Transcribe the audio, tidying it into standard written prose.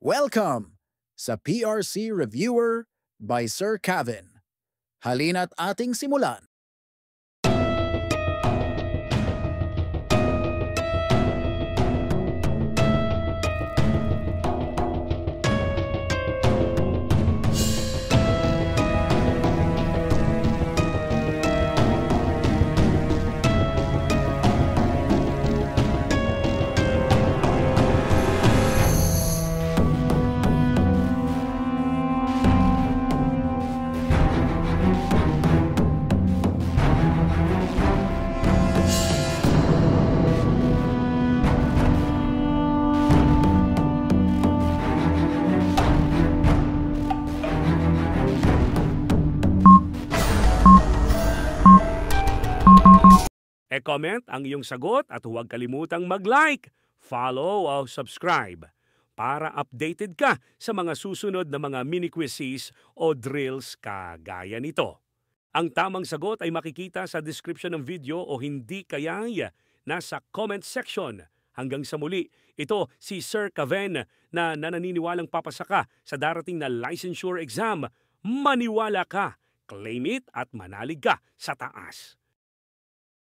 Welcome sa PRC Reviewer by Sir Kevin. Halina't ating simulan. E-comment ang iyong sagot at huwag kalimutang mag-like, follow o subscribe para updated ka sa mga susunod na mga mini-quizzes o drills kagaya nito. Ang tamang sagot ay makikita sa description ng video o hindi kaya nasa comment section. Hanggang sa muli, ito si Sir Kevin na nananiniwalang papasa ka sa darating na licensure exam. Maniwala ka, claim it at manalig ka sa taas.